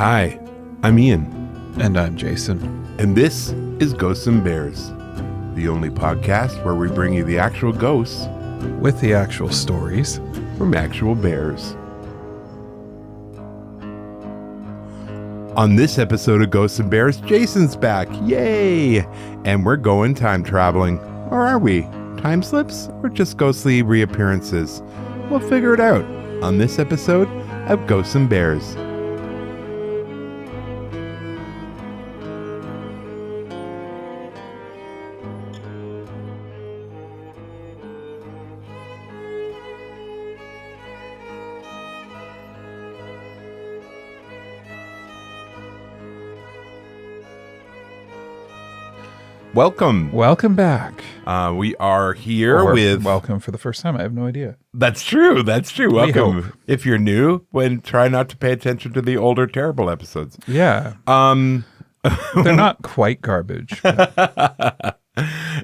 Hi, I'm Ian. And I'm Jason. And this is Ghosts and Bears, the only podcast where we bring you the actual ghosts with the actual stories from actual bears. On this episode of Ghosts and Bears, Jason's back. Yay! And we're going time traveling. Or are we? Time slips or just ghostly reappearances? We'll figure it out on this episode of Ghosts and Bears. Welcome back. We are here with... Welcome for the first time. I have no idea. That's true. Welcome. If you're new, try not to pay attention to the older terrible episodes. Yeah. They're not quite garbage. But...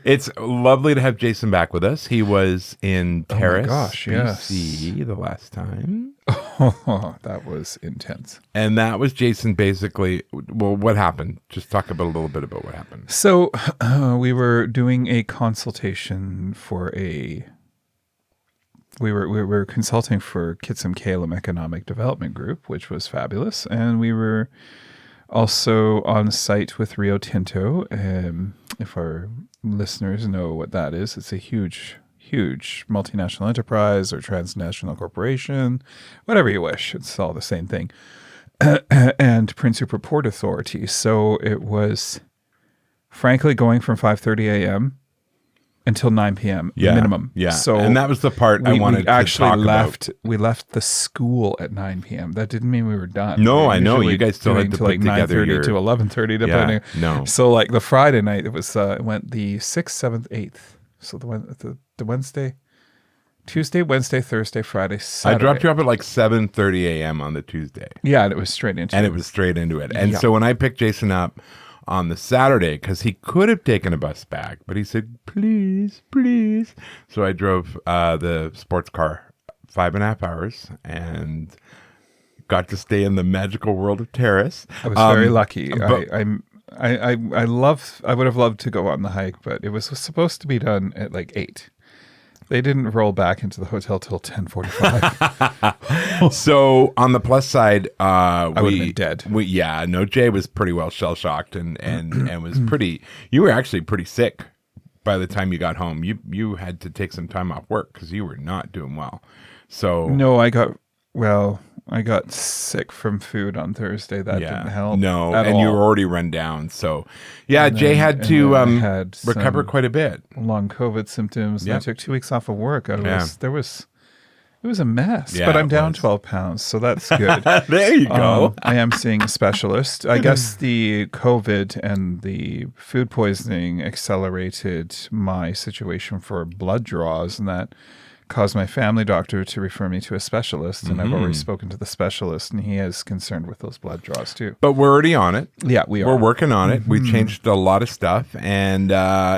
It's lovely to have Jason back with us. He was in Paris, BC the last time. Oh, that was intense. And that was Jason basically, well, what happened? Just talk about a little bit about what happened. So we were doing a consultation for we were consulting for Kitsum Kalem Economic Development Group, which was fabulous. And we were also on site with Rio Tinto. If our listeners know what that is, it's a huge multinational enterprise or transnational corporation, whatever you wish. It's all the same thing. And Prince Rupert Port Authority. So it was, frankly, going from 5:30 a.m. until 9 p.m. minimum. Yeah. So and that was the part I wanted to talk about. We left the school at 9 p.m. That didn't mean we were done. No, I know. You guys still had to put together 9:30 to 11:30, depending. Yeah, no. So like the Friday night, it was went the 6th, 7th, 8th. So the Wednesday, Tuesday, Wednesday, Thursday, Friday, Saturday. I dropped you up at like 7:30 a.m. on the Tuesday. Yeah, and it was straight into it. And so when I picked Jason up on the Saturday, because he could have taken a bus back, but he said, please. So I drove the sports car 5.5 hours and got to stay in the magical world of Terrace. I was very lucky. I would have loved to go on the hike, but it was supposed to be done at like 8. They didn't roll back into the hotel till 10:45. So on the plus side, I would have been dead. Jay was pretty well shell shocked and was pretty. You were actually pretty sick by the time you got home. You had to take some time off work because you were not doing well. So no, I got sick from food on Thursday. That didn't help. No, and you were already run down. So, Jay had to recover quite a bit. Long COVID symptoms. Yep. I took 2 weeks off of work. It was a mess. Yeah, but I'm down 12 pounds, so that's good. There you go. I am seeing a specialist. I guess the COVID and the food poisoning accelerated my situation for blood draws, and that caused my family doctor to refer me to a specialist, and I've already spoken to the specialist, and he is concerned with those blood draws too. But we're already on it. Yeah, we are. We're working on it. We changed a lot of stuff, and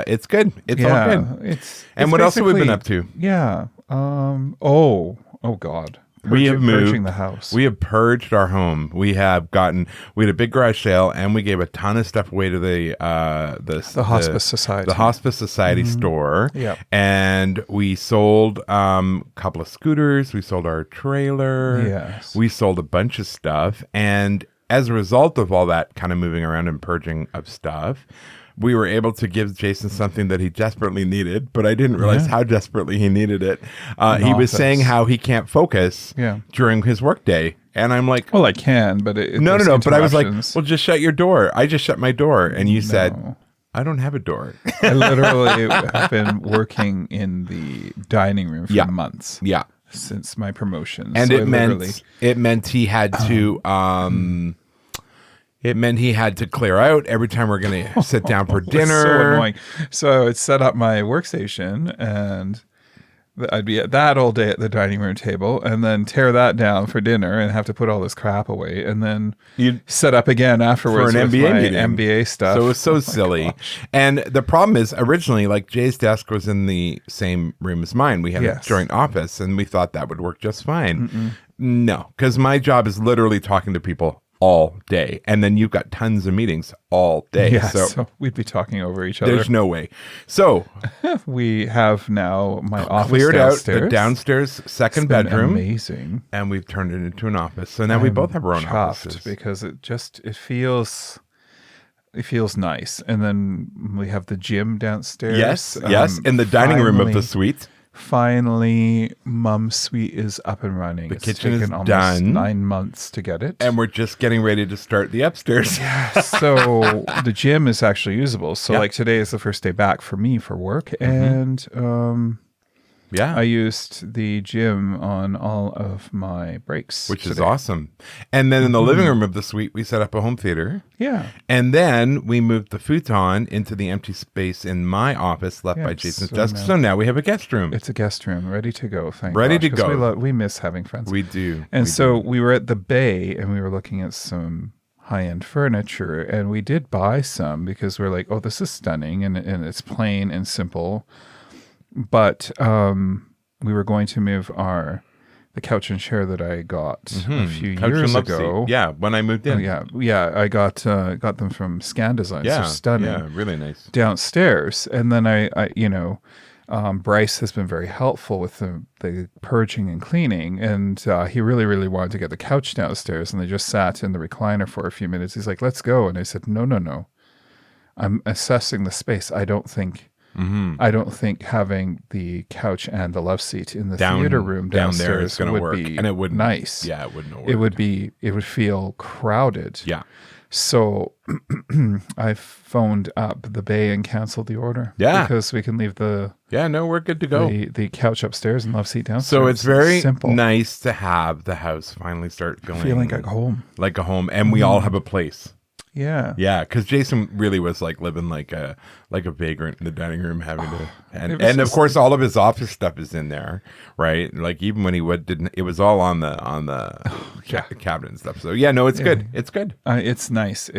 it's good. It's all good. And what else have we been up to? Yeah. Oh God. We have moved. Purging the house. We have purged our home. We had a big garage sale, and we gave a ton of stuff away to the Hospice Society. The Hospice Society store. Yeah. And we sold a couple of scooters. We sold our trailer. Yes. We sold a bunch of stuff. And as a result of all that kind of moving around and purging of stuff, we were able to give Jason something that he desperately needed, but I didn't realize how desperately he needed it. He was saying how he can't focus during his workday. And I'm like, well, I can, but no. But I was like, well, just shut your door. I just shut my door. And you said, I don't have a door. I literally have been working in the dining room for months. Yeah. Since my promotion. And so it meant he had to, it meant he had to clear out every time we're going to sit down for dinner. So annoying. So I'd set up my workstation, and I'd be at that all day at the dining room table, and then tear that down for dinner and have to put all this crap away, and then you'd set up again afterwards for an MBA meeting. MBA stuff. So it was so silly. Gosh. And the problem is, originally, like, Jay's desk was in the same room as mine. We had a joint office, and we thought that would work just fine. No, because my job is literally talking to people all day. And then you've got tons of meetings all day. Yeah, so we'd be talking over each other. there's no way. So We have now my office cleared downstairs. out the downstairs second It's been bedroom. amazing. And we've turned it into an office. So now we both have our own offices. Because it feels nice. And then we have the gym downstairs. Yes. In the dining room of the suite. Finally, Mom's suite is up and running. The It's kitchen is taken almost done. 9 months to get it. And we're just getting ready to start the upstairs. So the gym is actually usable. So like today is the first day back for me for work. And I used the gym on all of my breaks. Which is awesome. And then in the living room of the suite, we set up a home theater. Yeah. And then we moved the futon into the empty space in my office left by Jason's desk. So now we have a guest room. It's a guest room ready to go. Ready to go. 'Cause we miss having friends. We do. And so we were at the Bay and we were looking at some high-end furniture, and we did buy some because we're like, oh, this is stunning, and it's plain and simple. But we were going to move the couch and chair that I got a few years ago. Yeah, when I moved in. I got them from Scan Design. Yeah, so stunning. Yeah, really nice. Downstairs, and then Bryce has been very helpful with the purging and cleaning, and he really, really wanted to get the couch downstairs, and they just sat in the recliner for a few minutes. He's like, "Let's go," and I said, "No. I'm assessing the space. I don't think having the couch and the love seat in the theater room downstairs would work, be, and it would nice. Yeah, it wouldn't work. It would feel crowded. Yeah. So I phoned up the Bay and canceled the order. Yeah. Because we can leave we're good to go. The couch upstairs and love seat downstairs. So it's very simple. nice to have the house finally start feeling like a home. Like a home. And we all have a place. Yeah. Yeah, because Jason really was like living like a vagrant in the dining room, having to, and of course all of his office stuff is in there, right? Like even when he it was all on the cabinet and stuff. So yeah, no, it's good. It's good. It's nice.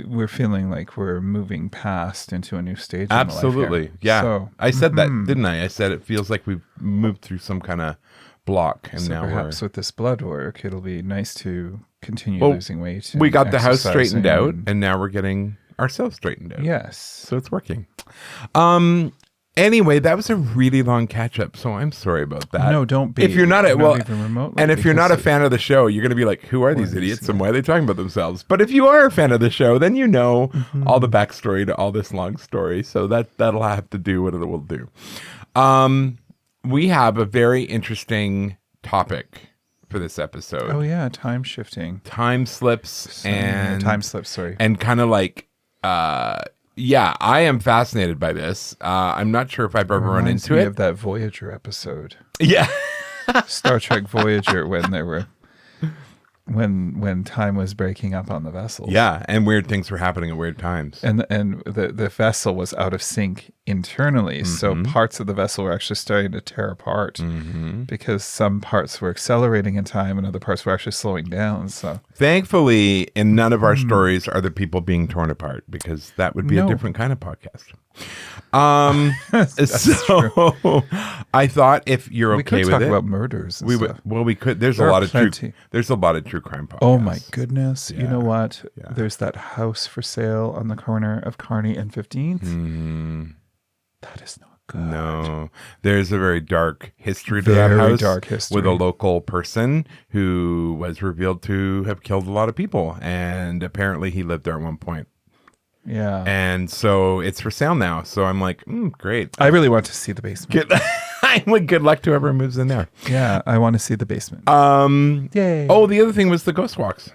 We're feeling like we're moving past into a new stage. Absolutely. In life here. Yeah. So, I said that, didn't I? I said it feels like we've moved through some kind of block, and now perhaps with this blood work, it'll be nice to continue losing weight. We got the house straightened out, and now we're getting ourselves straightened out. Yes, so it's working. Anyway, that was a really long catch up, so I'm sorry about that. No, don't be. If you're not even remotely, and if you're not a fan of the show, you're going to be like, "Who are these idiots, and why are they talking about themselves?" But if you are a fan of the show, then you know all the backstory to all this long story. So that'll have to do what it will do. We have a very interesting topic for this episode. Oh yeah, time shifting, time slips, sorry, and kind of like, I am fascinated by this. I'm not sure if I've ever run into it. Of that Voyager episode, yeah, Star Trek Voyager, when there were. When time was breaking up on the vessel. Yeah, and weird things were happening at weird times. And the vessel was out of sync internally, so parts of the vessel were actually starting to tear apart because some parts were accelerating in time and other parts were actually slowing down. So thankfully, in none of our stories are the people being torn apart, because that would be a different kind of podcast. So I thought, if you're okay with it, we could talk about murders. We could. There's a lot of true crime podcasts. Oh my goodness! Yeah. You know what? Yeah. There's that house for sale on the corner of Kearney and 15th. That is not good. No, there's a very dark history to that house. Dark history with a local person who was revealed to have killed a lot of people, and apparently he lived there at one point. Yeah. And so it's for sale now. So I'm like, great. I really want to see the basement. Good luck to whoever moves in there. Yeah, I want to see the basement. Yay. Oh, the other thing was the ghost walks.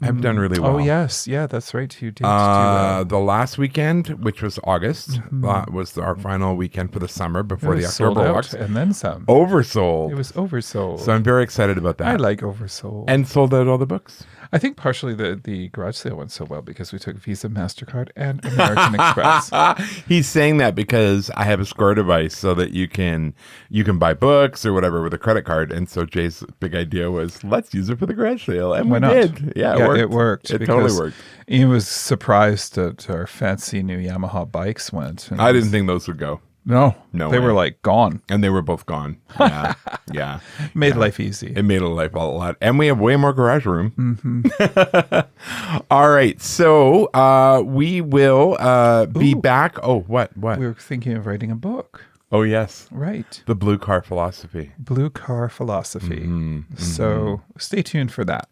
I've done really well. Oh, yes. Yeah, that's right. You did do that. The last weekend, which was August, was our final weekend for the summer before the October walks. And then some. Oversold. It was oversold. So I'm very excited about that. I like oversold. And sold out all the books. I think partially the garage sale went so well because we took Visa, MasterCard, and American Express. He's saying that because I have a score device so that you can buy books or whatever with a credit card. And so Jay's big idea was, let's use it for the garage sale. And we did. Yeah, it worked. It totally worked. He was surprised that our fancy new Yamaha bikes went. I didn't think those would go. No, No they way. were like gone. And they were both gone. Yeah. Yeah. Made life easy. It made life a lot. And we have way more garage room. All right. So we will be back. Oh, what? We were thinking of writing a book. Oh, yes. Right. The blue car philosophy. Blue car philosophy. Mm-hmm. So stay tuned for that.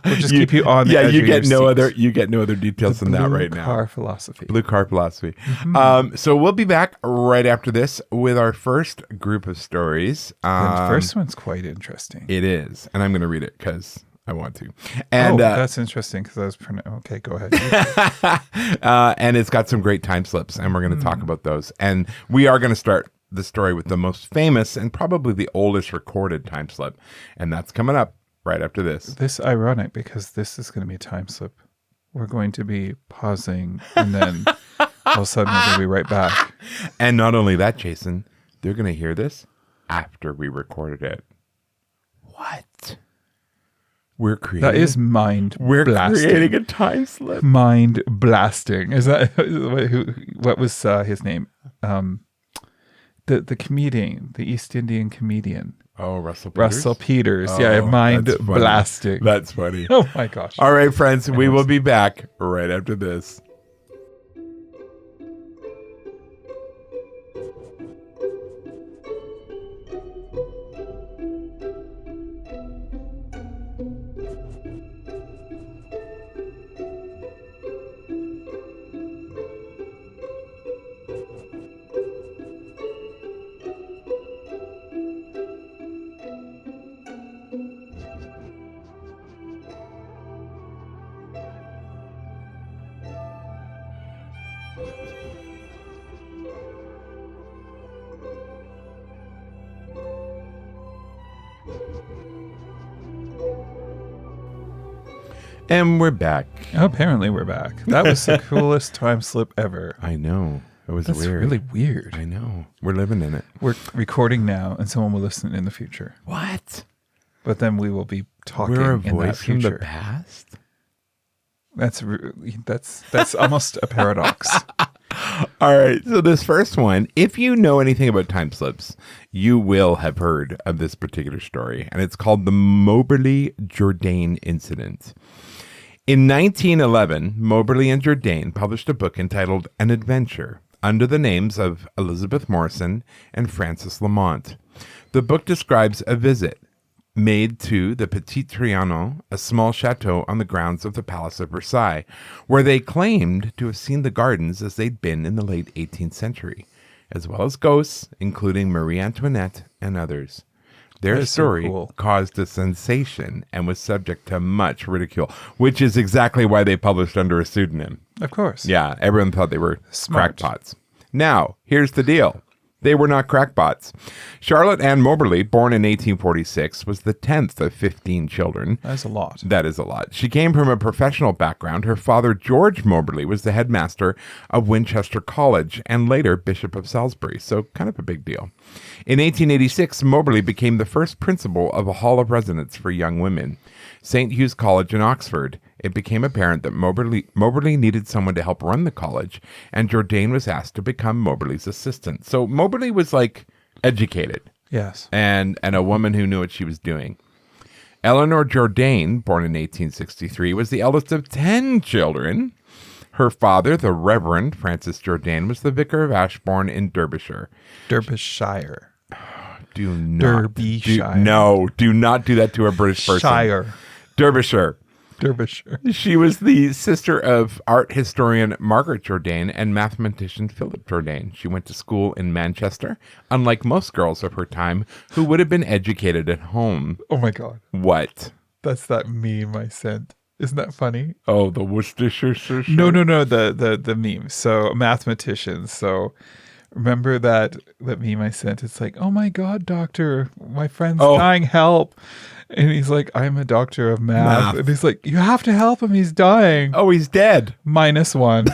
We'll just keep you on the edge you of get your no seat. other you get no other details than that right now. Blue car philosophy. Blue car philosophy. So we'll be back right after this with our first group of stories. The first one's quite interesting. It is. And I'm going to read it because I want to. And that's interesting because I was okay, go ahead. and it's got some great time slips, and we're going to talk about those. And we are going to start the story with the most famous and probably the oldest recorded time slip. And that's coming up right after this. This is ironic because this is going to be a time slip. We're going to be pausing and then all of a sudden we're going to be right back. And not only that, Jason, they're going to hear this after we recorded it. What? We're creating. That is mind We're blasting. creating a time slip. Mind blasting. Is that what was his name? The comedian, the East Indian comedian. Oh, Russell Peters. Russell Peters. Oh, Yeah, mind that's funny. blasting. That's funny. Oh my gosh. All right, friends, we will be back right after this. And we're back. Apparently we're back. That was the coolest time slip ever. I know. It was That's weird. really weird. I know. We're living in it. We're recording now and someone will listen in the future. What? But then we will be talking We're a in that voice from future. the past? That's almost a paradox. All right. So this first one, if you know anything about time slips, you will have heard of this particular story. And it's called the Moberly Jourdain Incident. In 1911, Moberly and Jourdain published a book entitled An Adventure under the names of Elizabeth Morrison and Francis Lamont. The book describes a visit made to the Petit Trianon, a small chateau on the grounds of the Palace of Versailles, where they claimed to have seen the gardens as they'd been in the late 18th century, as well as ghosts, including Marie Antoinette and others. Their story caused a sensation and was subject to much ridicule, which is exactly why they published under a pseudonym. Of course. Yeah, everyone thought they were Smart. crackpots. Now, here's the deal. They were not crackpots. Charlotte Ann Moberly, born in 1846, was the 10th of 15 children. That's a lot. That is a lot. She came from a professional background. Her father, George Moberly, was the headmaster of Winchester College and later Bishop of Salisbury, so kind of a big deal. In 1886, Moberly became the first principal of a hall of residence for young women, St. Hugh's College in Oxford. It became apparent that Moberly needed someone to help run the college, and Jourdain was asked to become Moberly's assistant. So Moberly was like educated. Yes. And a woman who knew what she was doing. Eleanor Jourdain, born in 1863, was the eldest of 10 children. Her father, the Reverend Francis Jourdain, was the vicar of Ashbourne in Derbyshire. Derbyshire. Do not do not do that to a British person. Shire. Derbyshire. Derbyshire. She was the sister of art historian Margaret Jourdain and mathematician Philip Jourdain. She went to school in Manchester, unlike most girls of her time who would have been educated at home. Oh my God. What? That's that meme I sent. Isn't that funny? Oh, the Worcestershire. No. The meme. So mathematicians. So remember that meme I sent? It's like, oh my God, doctor, my friend's dying, help. And he's like, I'm a doctor of math. And he's like, you have to help him. He's dying. Oh, he's dead. -1.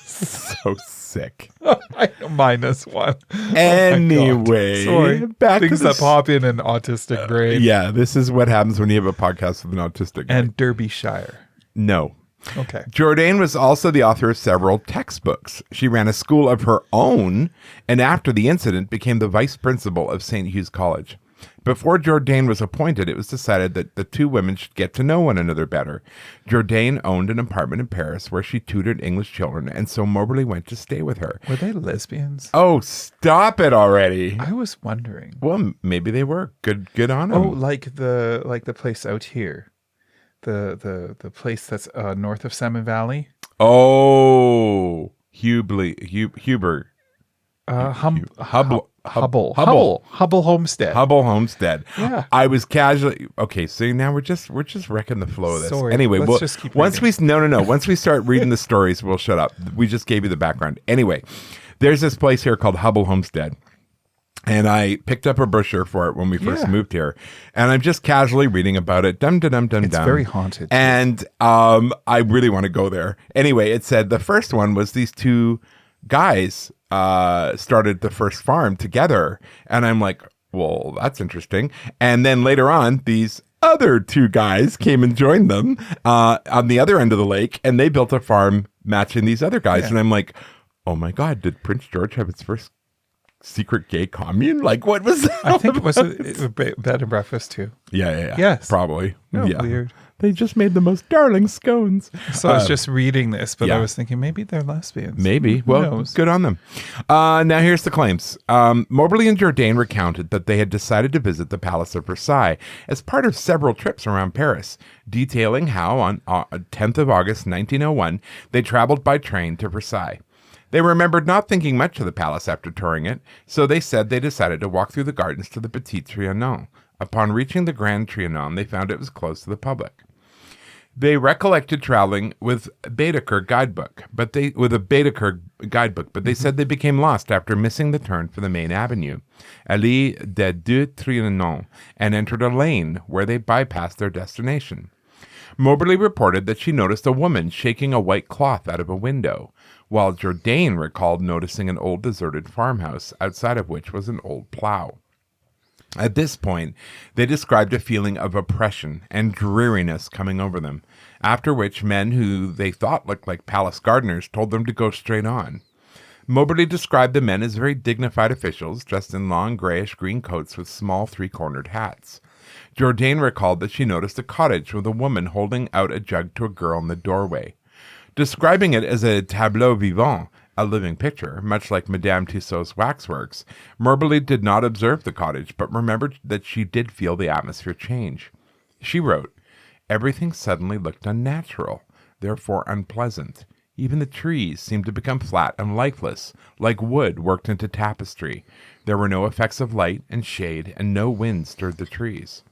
So sick. -1. Anyway, sorry. back Things to that pop in an autistic brain. Yeah, this is what happens when you have a podcast with an autistic guy. And Derbyshire. No. Okay. Jourdain was also the author of several textbooks. She ran a school of her own, and after the incident became the vice principal of St. Hugh's College. Before Jourdain was appointed, it was decided that the two women should get to know one another better. Jourdain owned an apartment in Paris where she tutored English children, and so Moberly went to stay with her. Were they lesbians? Oh, stop it already. I was wondering. Well, maybe they were. Good on them. Oh, like the place out here. The place that's north of Salmon Valley. Oh, Huber. Hubble Homestead. Hubble Homestead. Yeah. I was casually okay. So now we're just wrecking the flow of this. Sorry, Anyway, let's just keep reading. Once we start reading the stories, we'll shut up. We just gave you the background. Anyway, there's this place here called Hubble Homestead. And I picked up a brochure for it when we first moved here, and I'm just casually reading about it. It's very haunted. And I really want to go there. Anyway, it said the first one was these two guys started the first farm together, and I'm like, well, that's interesting. And then later on, these other two guys came and joined them on the other end of the lake, and they built a farm matching these other guys. And I'm like, oh my God, did Prince George have its first secret gay commune? Like, what was that? I think it was a bed and breakfast too. Yeah. Yes. Probably. Oh, yeah. weird. They just made the most darling scones. So I was just reading this, but yeah. I was thinking maybe they're lesbians. Maybe. Well, good on them. Now here's the claims. Moberly and Jourdain recounted that they had decided to visit the Palace of Versailles as part of several trips around Paris, detailing how on 10th of August 1901 they traveled by train to Versailles. They remembered not thinking much of the palace after touring it, so they said they decided to walk through the gardens to the Petit Trianon. Upon reaching the Grand Trianon, they found it was closed to the public. They recollected traveling with a Baedeker guidebook, but they said they became lost after missing the turn for the main avenue, Allée des Deux Trianons, and entered a lane where they bypassed their destination. Moberly reported that she noticed a woman shaking a white cloth out of a window, while Jourdain recalled noticing an old deserted farmhouse, outside of which was an old plow. At this point, they described a feeling of oppression and dreariness coming over them, after which men who they thought looked like palace gardeners told them to go straight on. Moberly described the men as very dignified officials, dressed in long grayish-green coats with small three-cornered hats. Jourdain recalled that she noticed a cottage with a woman holding out a jug to a girl in the doorway. Describing it as a tableau vivant, a living picture, much like Madame Tussaud's waxworks, Moberly did not observe the cottage, but remembered that she did feel the atmosphere change. She wrote, "Everything suddenly looked unnatural, therefore unpleasant. Even the trees seemed to become flat and lifeless, like wood worked into tapestry. There were no effects of light and shade, and no wind stirred the trees."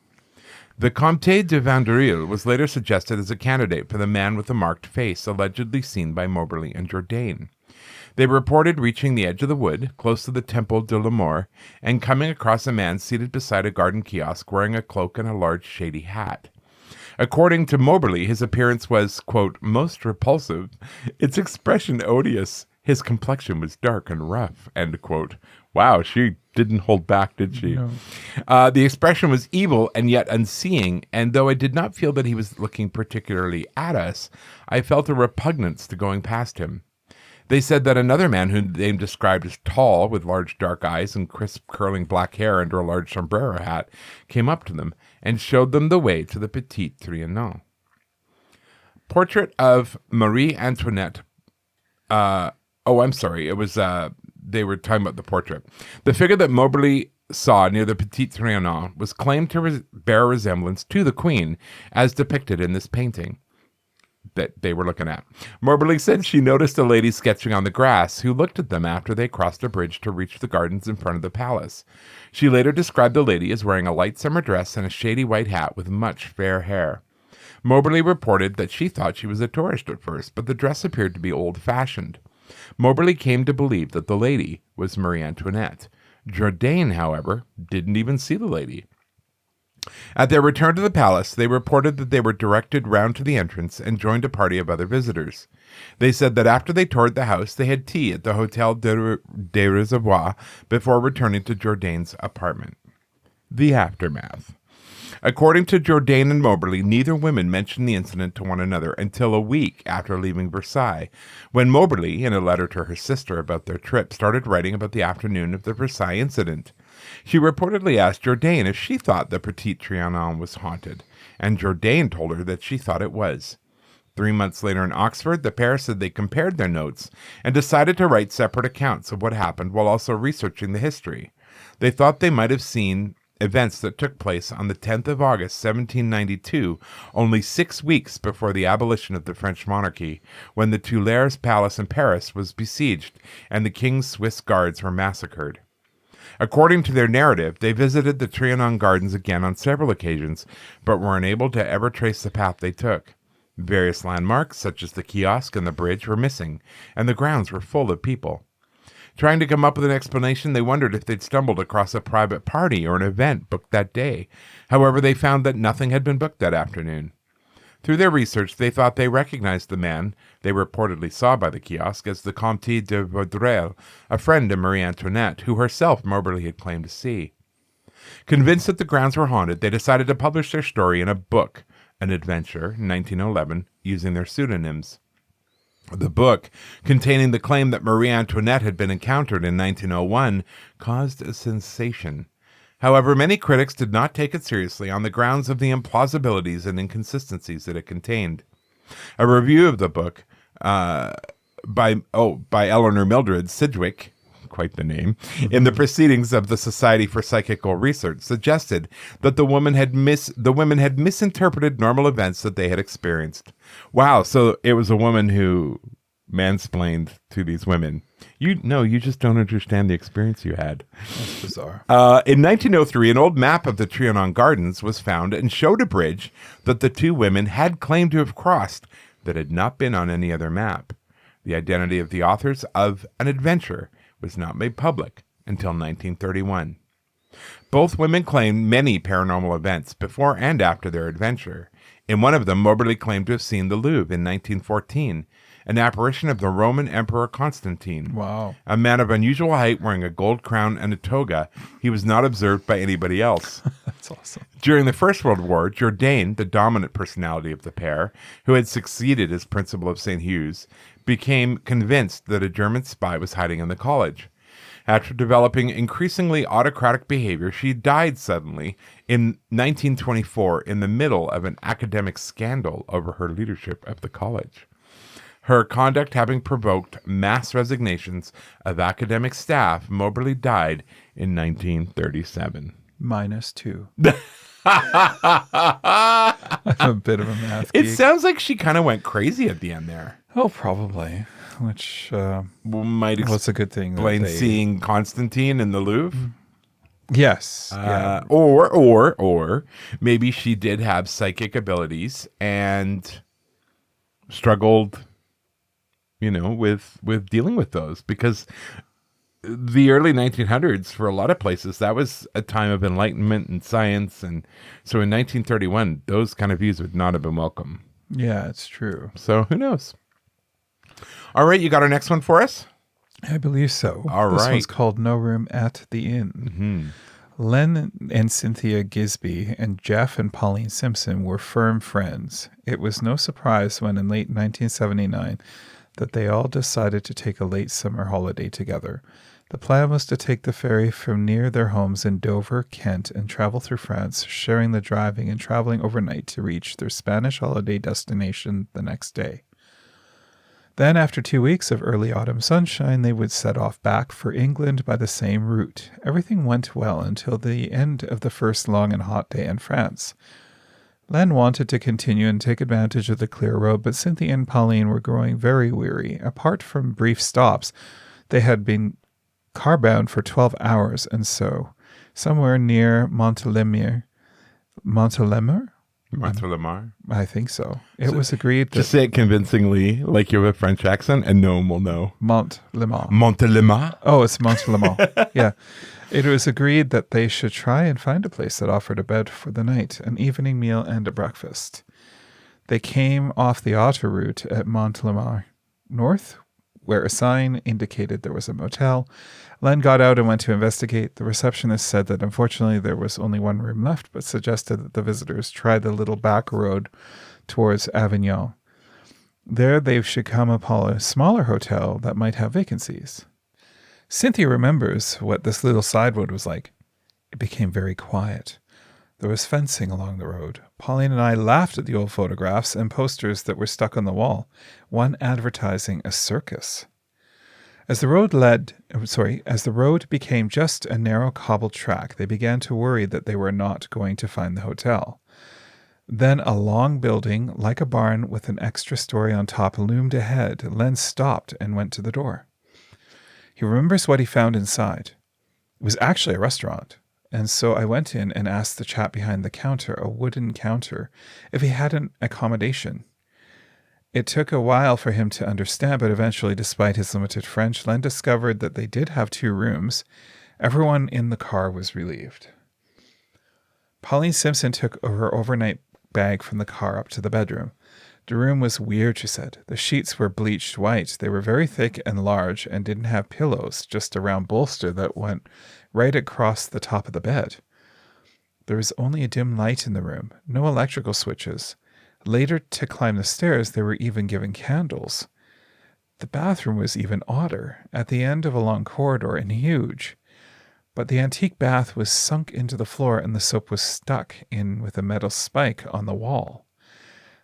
The Comte de Vanderil was later suggested as a candidate for the man with the marked face allegedly seen by Moberly and Jourdain. They reported reaching the edge of the wood, close to the Temple de la Mort, and coming across a man seated beside a garden kiosk wearing a cloak and a large shady hat. According to Moberly, his appearance was, quote, most repulsive, its expression odious, his complexion was dark and rough, end quote. Wow, she didn't hold back, did she? No. The expression was evil and yet unseeing, and though I did not feel that he was looking particularly at us, I felt a repugnance to going past him. They said that another man whom they described as tall, with large dark eyes and crisp curling black hair under a large sombrero hat, came up to them and showed them the way to the Petit Trianon. Portrait of Marie Antoinette. They were talking about the portrait. The figure that Moberly saw near the Petit Trianon was claimed to bear a resemblance to the Queen, as depicted in this painting that they were looking at. Moberly said she noticed a lady sketching on the grass who looked at them after they crossed a bridge to reach the gardens in front of the palace. She later described the lady as wearing a light summer dress and a shady white hat with much fair hair. Moberly reported that she thought she was a tourist at first, but the dress appeared to be old-fashioned. Moberly came to believe that the lady was Marie Antoinette. Jourdain, however, didn't even see the lady. At their return to the palace, they reported that they were directed round to the entrance and joined a party of other visitors. They said that after they toured the house, they had tea at the Hotel des Reservoirs before returning to Jourdain's apartment. The aftermath. According to Jourdain and Moberly, neither woman mentioned the incident to one another until a week after leaving Versailles, when Moberly, in a letter to her sister about their trip, started writing about the afternoon of the Versailles incident. She reportedly asked Jourdain if she thought the Petit Trianon was haunted, and Jourdain told her that she thought it was. 3 months later in Oxford, the pair said they compared their notes and decided to write separate accounts of what happened while also researching the history. They thought they might have seen events that took place on the 10th of August, 1792, only 6 weeks before the abolition of the French monarchy, when the Tuileries Palace in Paris was besieged and the king's Swiss guards were massacred. According to their narrative, they visited the Trianon Gardens again on several occasions, but were unable to ever trace the path they took. Various landmarks, such as the kiosk and the bridge, were missing, and the grounds were full of people. Trying to come up with an explanation, they wondered if they'd stumbled across a private party or an event booked that day. However, they found that nothing had been booked that afternoon. Through their research, they thought they recognized the man they reportedly saw by the kiosk as the Comte de Vaudreuil, a friend of Marie Antoinette, who herself Moberly had claimed to see. Convinced that the grounds were haunted, they decided to publish their story in a book, An Adventure, in 1911, using their pseudonyms. The book, containing the claim that Marie Antoinette had been encountered in 1901, caused a sensation. However, many critics did not take it seriously on the grounds of the implausibilities and inconsistencies that it contained. A review of the book by Eleanor Mildred Sidgwick, quite the name, in the Proceedings of the Society for Psychical Research, suggested that the women had misinterpreted normal events that they had experienced. Wow, so it was a woman who mansplained to these women. You just don't understand the experience you had. That's bizarre. In 1903, an old map of the Trianon Gardens was found and showed a bridge that the two women had claimed to have crossed that had not been on any other map. The identity of the authors of An Adventure was not made public until 1931. Both women claimed many paranormal events before and after their adventure. In one of them, Moberly claimed to have seen the Louvre in 1914, an apparition of the Roman Emperor Constantine. Wow. A man of unusual height wearing a gold crown and a toga. He was not observed by anybody else. That's awesome. During the First World War, Jourdain, the dominant personality of the pair, who had succeeded as principal of St. Hugh's, became convinced that a German spy was hiding in the college. After developing increasingly autocratic behavior, she died suddenly in 1924 in the middle of an academic scandal over her leadership of the college. Her conduct having provoked mass resignations of academic staff, Moberly died in 1937. -2. I'm a bit of a math It geek. sounds like she kind of went crazy at the end there. Oh, probably. Which Might what's a good thing? explain seeing Constantine in the Louvre. Yes. Yeah. Or maybe she did have psychic abilities and struggled, with dealing with those, because the early 1900s, for a lot of places, that was a time of enlightenment and science. And so in 1931, those kind of views would not have been welcome. Yeah, it's true. So who knows? All right, you got our next one for us? I believe so. All this right. one's called No Room at the Inn. Mm-hmm. Len and Cynthia Gisby and Jeff and Pauline Simpson were firm friends. It was no surprise when in late 1979 that they all decided to take a late summer holiday together. The plan was to take the ferry from near their homes in Dover, Kent, and travel through France, sharing the driving and traveling overnight to reach their Spanish holiday destination the next day. Then, after 2 weeks of early autumn sunshine, they would set off back for England by the same route. Everything went well until the end of the first long and hot day in France. Len wanted to continue and take advantage of the clear road, but Cynthia and Pauline were growing very weary. Apart from brief stops, they had been car-bound for 12 hours, and so, somewhere near Montelimar, I think so. It was agreed that... Just say it convincingly, like you have a French accent, and no one will know. Montelimar. Montelimar? Oh, it's Montelimar. Yeah. It was agreed that they should try and find a place that offered a bed for the night, an evening meal, and a breakfast. They came off the autoroute at Montelimar. North where a sign indicated there was a motel. Len got out and went to investigate. The receptionist said that unfortunately there was only one room left, but suggested that the visitors try the little back road towards Avignon. There they should come upon a smaller hotel that might have vacancies. Cynthia remembers what this little side road was like. It became very quiet. There was fencing along the road. Pauline and I laughed at the old photographs and posters that were stuck on the wall, one advertising a circus. As the road became just a narrow cobbled track, they began to worry that they were not going to find the hotel. Then a long building, like a barn with an extra story on top, loomed ahead. Len stopped and went to the door. He remembers what he found inside. It was actually a restaurant. And so I went in and asked the chap behind the counter, a wooden counter, if he had an accommodation. It took a while for him to understand, but eventually, despite his limited French, Len discovered that they did have 2 rooms. Everyone in the car was relieved. Pauline Simpson took her overnight bag from the car up to the bedroom. The room was weird, she said. The sheets were bleached white. They were very thick and large and didn't have pillows, just a round bolster that went right across the top of the bed. There was only a dim light in the room, no electrical switches. Later, to climb the stairs, they were even given candles. The bathroom was even odder, at the end of a long corridor and huge. But the antique bath was sunk into the floor and the soap was stuck in with a metal spike on the wall.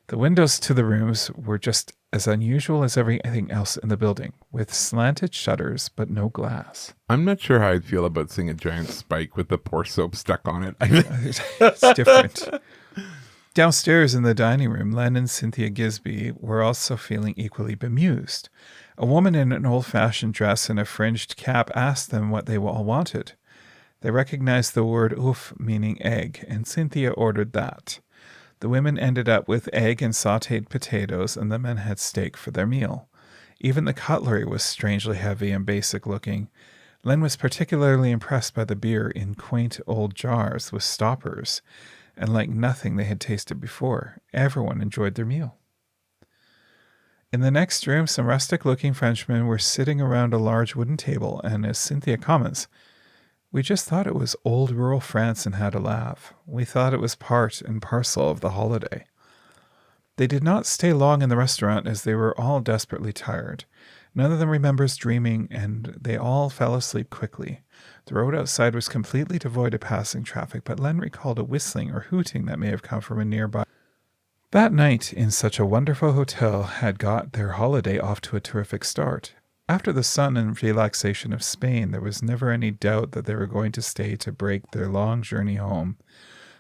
The windows to the rooms were just as unusual as everything else in the building, with slanted shutters but no glass. I'm not sure how I'd feel about seeing a giant spike with the poor soap stuck on it. It's different. Downstairs in the dining room, Len and Cynthia Gisby were also feeling equally bemused. A woman in an old-fashioned dress and a fringed cap asked them what they all wanted. They recognized the word ouf, meaning egg, and Cynthia ordered that. The women ended up with egg and sautéed potatoes, and the men had steak for their meal. Even the cutlery was strangely heavy and basic-looking. Len was particularly impressed by the beer in quaint old jars with stoppers, and like nothing they had tasted before. Everyone enjoyed their meal. In the next room, some rustic-looking Frenchmen were sitting around a large wooden table, and as Cynthia comments, "We just thought it was old rural France and had a laugh. We thought it was part and parcel of the holiday." They did not stay long in the restaurant as they were all desperately tired. None of them remembers dreaming, and they all fell asleep quickly. The road outside was completely devoid of passing traffic, but Len recalled a whistling or hooting that may have come from a nearby. That night in such a wonderful hotel had got their holiday off to a terrific start. After the sun and relaxation of Spain, there was never any doubt that they were going to stay to break their long journey home,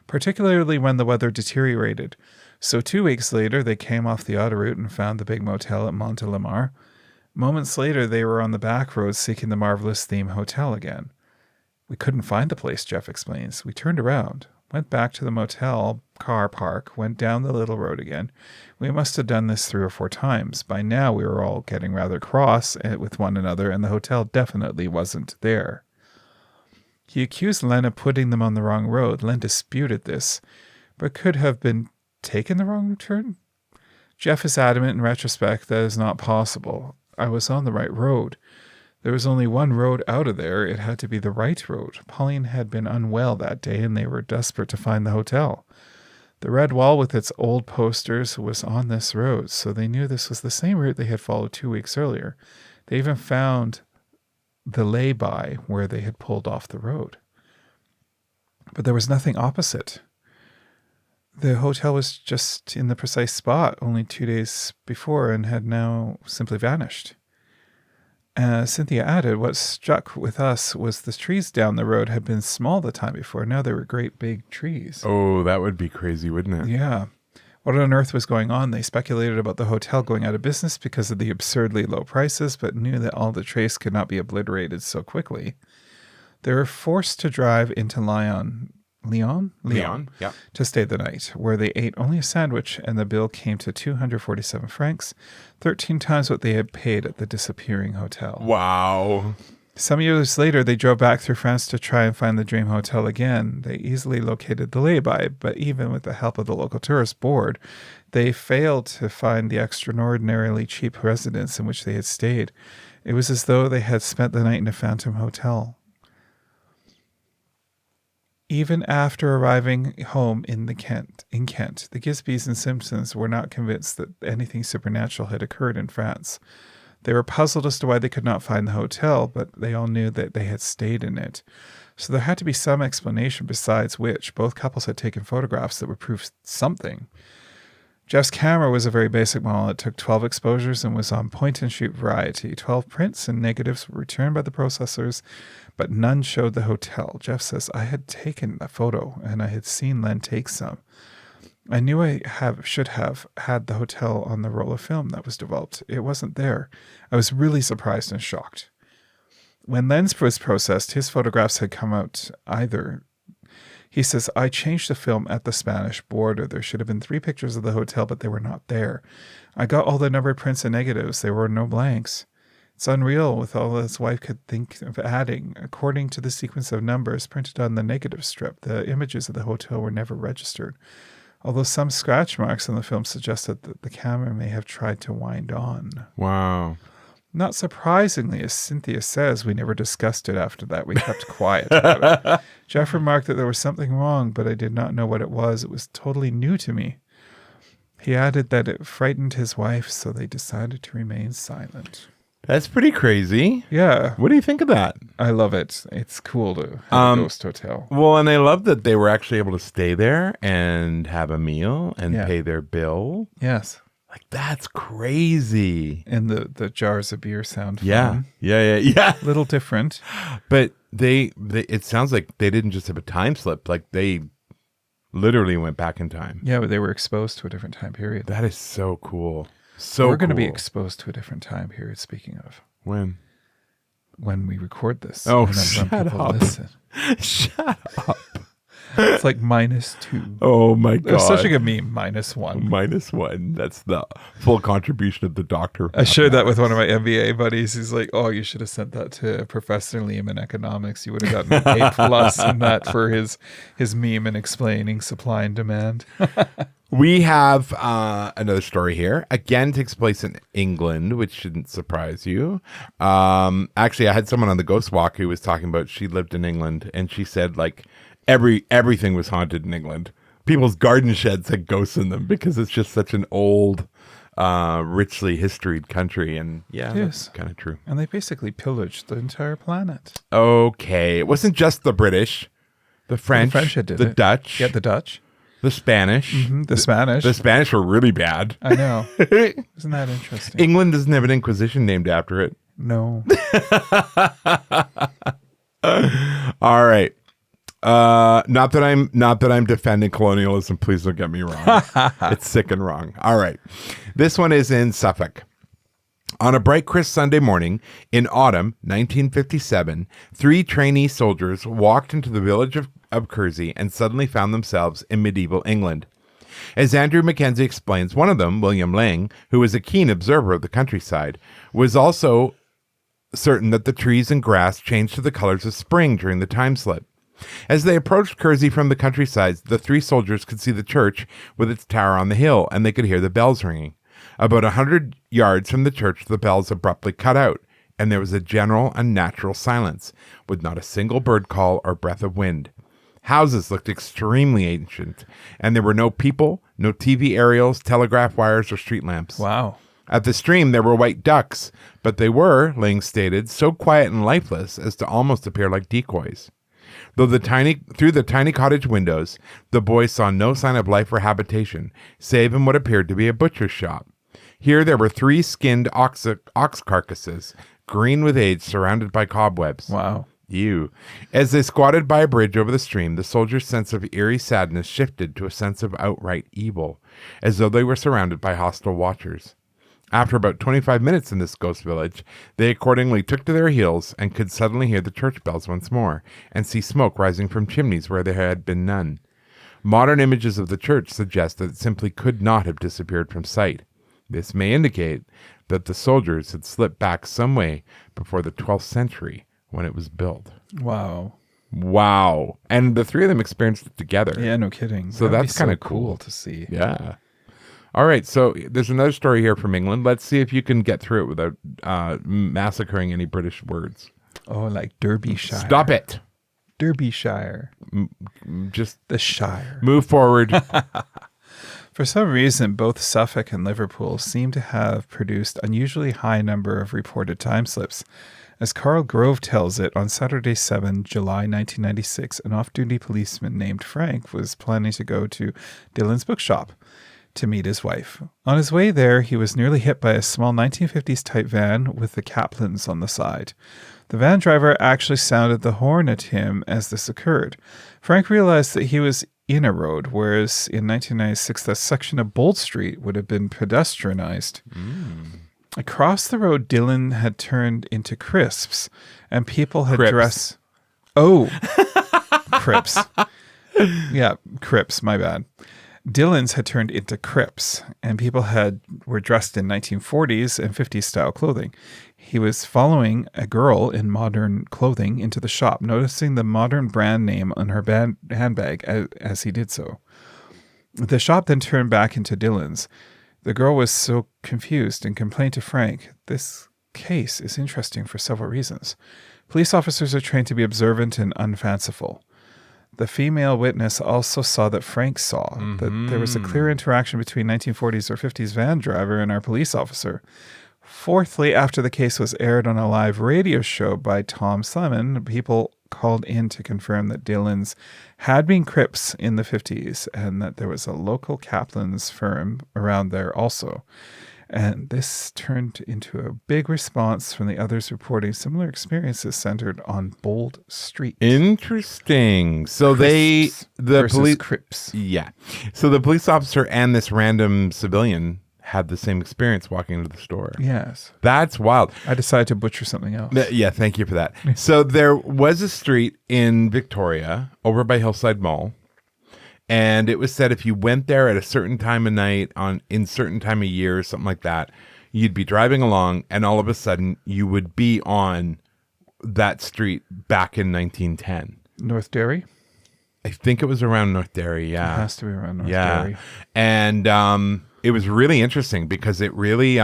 particularly when the weather deteriorated. So 2 weeks later, they came off the autoroute and found the big motel at Montelimar. Moments later, they were on the back road seeking the marvelous theme hotel again. "We couldn't find the place," Jeff explains. "We turned around, went back to the motel car park, went down the little road again. We must have done this 3 or 4 times. By now, we were all getting rather cross with one another, and the hotel definitely wasn't there." He accused Len of putting them on the wrong road. Len disputed this, but could have been taken the wrong turn. Jeff is adamant in retrospect that is not possible. "I was on the right road. There was only one road out of there. It had to be the right road. Pauline had been unwell that day, and they were desperate to find the hotel. The red wall with its old posters was on this road, so they knew this was the same route they had followed 2 weeks earlier. They even found the lay-by where they had pulled off the road. But there was nothing opposite. The hotel was just in the precise spot only 2 days before and had now simply vanished." Cynthia added, "What struck with us was the trees down the road had been small the time before. Now they were great big trees." Oh, that would be crazy, wouldn't it? Yeah. What on earth was going on? They speculated about the hotel going out of business because of the absurdly low prices, but knew that all the trace could not be obliterated so quickly. They were forced to drive into Lyon, yeah. to stay the night, where they ate only a sandwich, and the bill came to 247 francs, 13 times what they had paid at the disappearing hotel. Wow. Some years later, they drove back through France to try and find the dream hotel again. They easily located the lay-by, but even with the help of the local tourist board, they failed to find the extraordinarily cheap residence in which they had stayed. It was as though they had spent the night in a phantom hotel. Even after arriving home in Kent, the Gisbys and Simpsons were not convinced that anything supernatural had occurred in France. They were puzzled as to why they could not find the hotel, but they all knew that they had stayed in it. So there had to be some explanation besides which both couples had taken photographs that would prove something. Jeff's camera was a very basic model. It took 12 exposures and was on point-and-shoot variety. 12 prints and negatives were returned by the processors, but none showed the hotel. Jeff says, I had taken a photo, and I had seen Len take some. I knew I should have had the hotel on the roll of film that was developed. It wasn't there. I was really surprised and shocked. When Len was processed, his photographs had come out either. He says, I changed the film at the Spanish border. There should have been 3 pictures of the hotel, but they were not there. I got all the numbered prints and negatives. There were no blanks. It's unreal with all his wife could think of adding. According to the sequence of numbers printed on the negative strip, the images of the hotel were never registered. Although some scratch marks on the film suggested that the camera may have tried to wind on. Wow. Not surprisingly, as Cynthia says, we never discussed it after that. We kept quiet about it. Jeff remarked that there was something wrong, but I did not know what it was. It was totally new to me. He added that it frightened his wife, so they decided to remain silent. That's pretty crazy. Yeah. What do you think of that? I love it. It's cool to have a ghost hotel. Well, and I love that they were actually able to stay there and have a meal and Yeah. pay their bill. Yes. Like, that's crazy. And the jars of beer sound Yeah. fun. Yeah. Little different. But they it sounds like they didn't just have a time slip. Like, they literally went back in time. Yeah, but they were exposed to a different time period. That is so cool. So we're going to be cool. exposed to a different time period, speaking of. When we record this. Oh, and then shut when people up. listen. Shut up. It's like -2. Oh my God. It's such a good meme, -1. -1. That's the full contribution of the doctor. I shared that with one of my MBA buddies. He's like, oh, you should have sent that to Professor Liam in economics. You would have gotten an A+ in that for his meme and explaining supply and demand. We have another story here. Again, takes place in England, which shouldn't surprise you. Actually, I had someone on the Ghost Walk who was talking about she lived in England, and she said like everything was haunted in England. People's garden sheds had ghosts in them because it's just such an old, richly historied country. And yeah, that's kind of true. And they basically pillaged the entire planet. Okay, it wasn't just the British, the French, the Dutch, Yeah, the Dutch. the Spanish. Mm-hmm. The Spanish. The Spanish were really bad. I know. Isn't that interesting? England doesn't have an Inquisition named after it. No. All right. Not that I'm defending colonialism. Please don't get me wrong. It's sick and wrong. All right. This one is in Suffolk. On a bright, crisp Sunday morning in autumn 1957, 3 trainee soldiers walked into the village of Kersey and suddenly found themselves in medieval England. As Andrew Mackenzie explains, one of them, William Lang, who was a keen observer of the countryside, was also certain that the trees and grass changed to the colors of spring during the time slip. As they approached Kersey from the countryside, the 3 soldiers could see the church with its tower on the hill, and they could hear the bells ringing. About 100 yards from the church, the bells abruptly cut out, and there was a general unnatural silence, with not a single bird call or breath of wind. Houses looked extremely ancient, and there were no people, no TV aerials, telegraph wires, or street lamps. Wow. At the stream, there were white ducks, but they were, Lang stated, so quiet and lifeless as to almost appear like decoys. Through the tiny cottage windows, the boys saw no sign of life or habitation, save in what appeared to be a butcher's shop. Here there were 3 skinned ox carcasses, green with age, surrounded by cobwebs. Wow. Ew. As they squatted by a bridge over the stream, the soldiers' sense of eerie sadness shifted to a sense of outright evil, as though they were surrounded by hostile watchers. After about 25 minutes in this ghost village, they accordingly took to their heels and could suddenly hear the church bells once more and see smoke rising from chimneys where there had been none. Modern images of the church suggest that it simply could not have disappeared from sight. This may indicate that the soldiers had slipped back some way before the 12th century when it was built. Wow. Wow. And the three of them experienced it together. Yeah, no kidding. So That'd that's be kind so of cool to see. Yeah. All right. So there's another story here from England. Let's see if you can get through it without massacring any British words. Oh, like Derbyshire. Stop it. Derbyshire. Just The Shire. move forward. For some reason, both Suffolk and Liverpool seem to have produced unusually high number of reported time slips. As Carl Grove tells it, on Saturday 7 July 1996, an off-duty policeman named Frank was planning to go to Dillon's bookshop to meet his wife. On his way there, he was nearly hit by a small 1950s type van with the Caplins on the side. The van driver actually sounded the horn at him as this occurred. Frank realized that he was in a road, whereas in 1996, that section of Bold Street would have been pedestrianized. Across the road, Dillon had turned into crisps, and people had dressed... Oh, Crips. Yeah, Crips, my bad. Dillon's had turned into Crips, and people were dressed in 1940s and 50s style clothing. He was following a girl in modern clothing into the shop, noticing the modern brand name on her handbag as he did so. The shop then turned back into Dillon's. The girl was so confused and complained to Frank. This case is interesting for several reasons. Police officers are trained to be observant and unfanciful. The female witness also saw that Frank saw that there was a clear interaction between 1940s or 50s van driver and our police officer. Fourthly, after the case was aired on a live radio show by Tom Slemon, people called in to confirm that Dillon's had been Crips in the 50s and that there was a local Kaplan's firm around there also. And this turned into a big response from the others reporting similar experiences centered on Bold Street. Interesting. So the police Crips. Yeah. So the police officer and this random civilian had the same experience walking into the store. Yes. That's wild. I decided to butcher something else. Yeah, thank you for that. So there was a street in Victoria over by Hillside Mall. And it was said if you went there at a certain time of night in certain time of year or something like that, you'd be driving along and all of a sudden you would be on that street back in 1910. North Derry? I think it was around North Derry, yeah. It has to be around North Derry. And it was really interesting because it really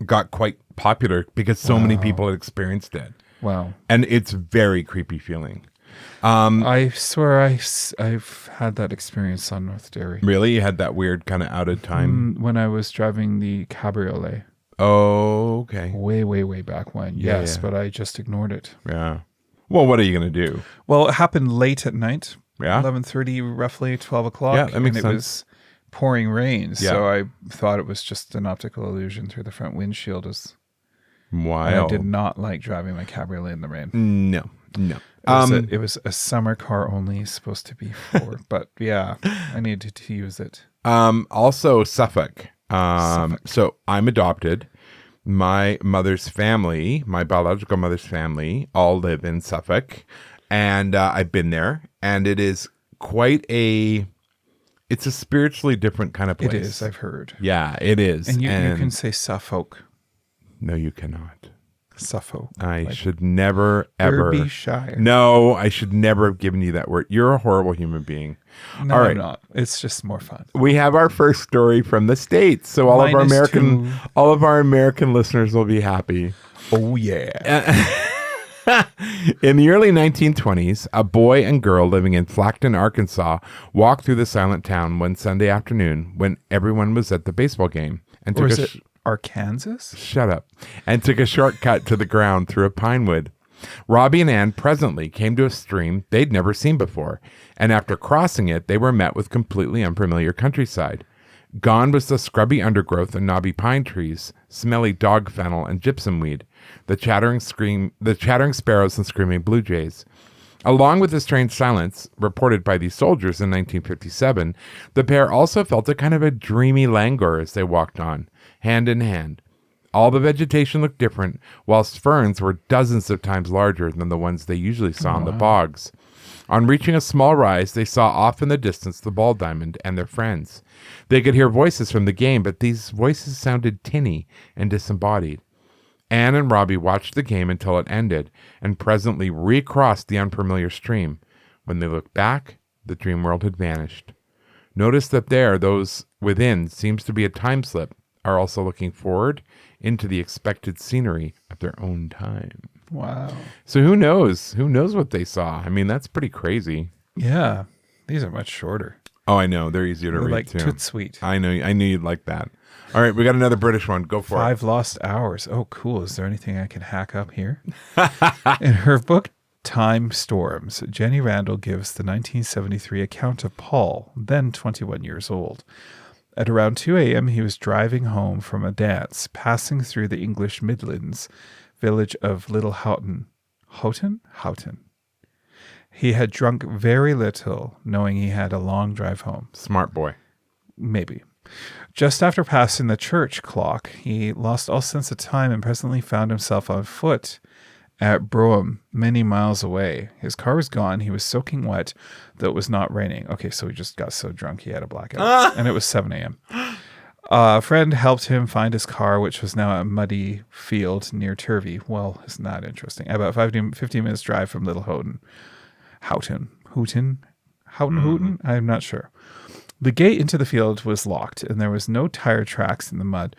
got quite popular because so many people had experienced it. Wow. And it's very creepy feeling. I swear I've had that experience on North Derry. Really? You had that weird kind of out of time? When I was driving the cabriolet. Oh, okay. Way, way, way back when. Yeah, yes, yeah. But I just ignored it. Yeah. Well, what are you going to do? Well, it happened late at night. Yeah. 11:30, roughly 12 o'clock. Yeah, that makes and sense. It was pouring rain. Yeah. So I thought it was just an optical illusion through the front windshield. Wild. And I did not like driving my cabriolet in the rain. No. It was a summer car only, supposed to be for, but yeah, I needed to use it. Also Suffolk. So I'm adopted. My mother's family, my biological mother's family, all live in Suffolk, and I've been there, and it is it's a spiritually different kind of place. It is, I've heard. Yeah, it is. And you can say Suffolk. No, you cannot. Suffolk. I should never, ever. Derbyshire. No, I should never have given you that word. You're a horrible human being. No, all right. I'm not. It's just more fun. We have our first story from the States. So all of our American listeners will be happy. Oh, yeah. In the early 1920s, a boy and girl living in Flackton, Arkansas, walked through the silent town one Sunday afternoon when everyone was at the baseball game and Or is it Arkansas? Shut up. And took a shortcut to the ground through a pine wood. Robbie and Ann presently came to a stream they'd never seen before, and after crossing it, they were met with completely unfamiliar countryside. Gone was the scrubby undergrowth and knobby pine trees, smelly dog fennel and gypsum weed, the chattering sparrows and screaming blue jays. Along with the strange silence reported by these soldiers in 1957, the pair also felt a kind of a dreamy languor as they walked on, hand in hand. All the vegetation looked different, whilst ferns were dozens of times larger than the ones they usually saw in the bogs. On reaching a small rise, they saw off in the distance the ball diamond and their friends. They could hear voices from the game, but these voices sounded tinny and disembodied. Anne and Robbie watched the game until it ended and presently recrossed the unfamiliar stream. When they looked back, the dream world had vanished. Notice that there, those within, seems to be a time slip, are also looking forward into the expected scenery of their own time. Wow. So who knows? Who knows what they saw? I mean, that's pretty crazy. Yeah. These are much shorter. Oh, I know. They're easier to They're read, like too. Toot Sweet. I knew you'd like that. All right, we got another British one. Go for it. 5 Lost Hours. Oh, cool. Is there anything I can hack up here? In her book, Time Storms, Jenny Randall gives the 1973 account of Paul, then 21 years old. At around 2 a.m., he was driving home from a dance, passing through the English Midlands village of Little Houghton. Houghton. He had drunk very little, knowing he had a long drive home. Smart boy. Maybe. Just after passing the church clock, he lost all sense of time and presently found himself on foot at Brougham, many miles away. His car was gone. He was soaking wet, though it was not raining. Okay, so he just got so drunk he had a blackout. And it was 7 a.m. A friend helped him find his car, which was now a muddy field near Turvey. Well, isn't that interesting? About 15 minutes drive from Little Houghton. Houghton? I'm not sure. The gate into the field was locked, and there was no tire tracks in the mud.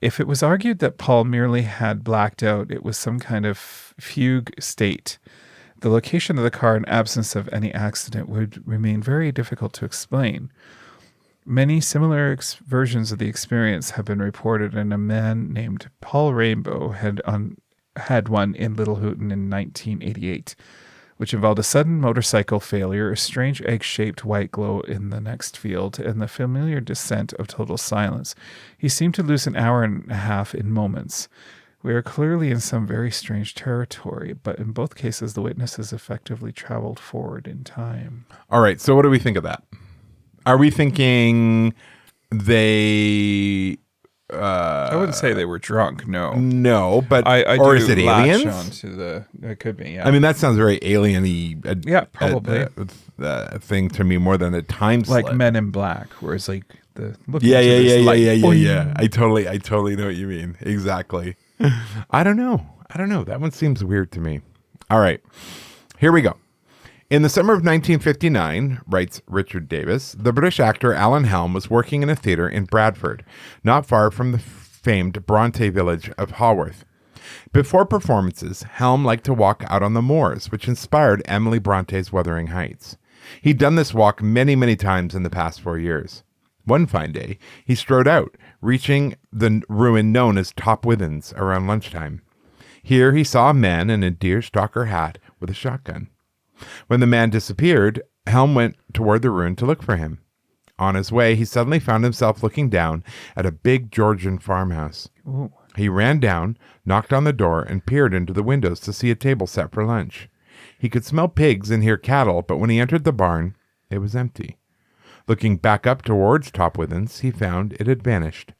If it was argued that Paul merely had blacked out, it was some kind of fugue state. The location of the car in absence of any accident would remain very difficult to explain. Many similar versions of the experience have been reported, and a man named Paul Rainbow had one in Little Houghton in 1988. Which involved a sudden motorcycle failure, a strange egg-shaped white glow in the next field, and the familiar descent of total silence. He seemed to lose an hour and a half in moments. We are clearly in some very strange territory, but in both cases, the witnesses effectively traveled forward in time. All right, so what do we think of that? Are we thinking they... I wouldn't say they were drunk, no. No, but I or do is it latch aliens? onto it could be, yeah. I mean, that sounds very alien-y. Yeah, probably. Thing to me more than a time slip. Like Men in Black, whereas like the look. Yeah. Boing. I totally know what you mean. Exactly. I don't know. That one seems weird to me. All right, here we go. In the summer of 1959, writes Richard Davis, the British actor Alan Helm was working in a theatre in Bradford, not far from the famed Bronte village of Haworth. Before performances, Helm liked to walk out on the moors, which inspired Emily Bronte's Wuthering Heights. He'd done this walk many, many times in the past 4 years. One fine day, he strode out, reaching the ruin known as Top Withens around lunchtime. Here he saw a man in a deerstalker hat with a shotgun. When the man disappeared, Helm went toward the ruin to look for him. On his way, he suddenly found himself looking down at a big Georgian farmhouse. Ooh. He ran down, knocked on the door, and peered into the windows to see a table set for lunch. He could smell pigs and hear cattle, but when he entered the barn, it was empty. Looking back up towards Top Withens, he found it had vanished.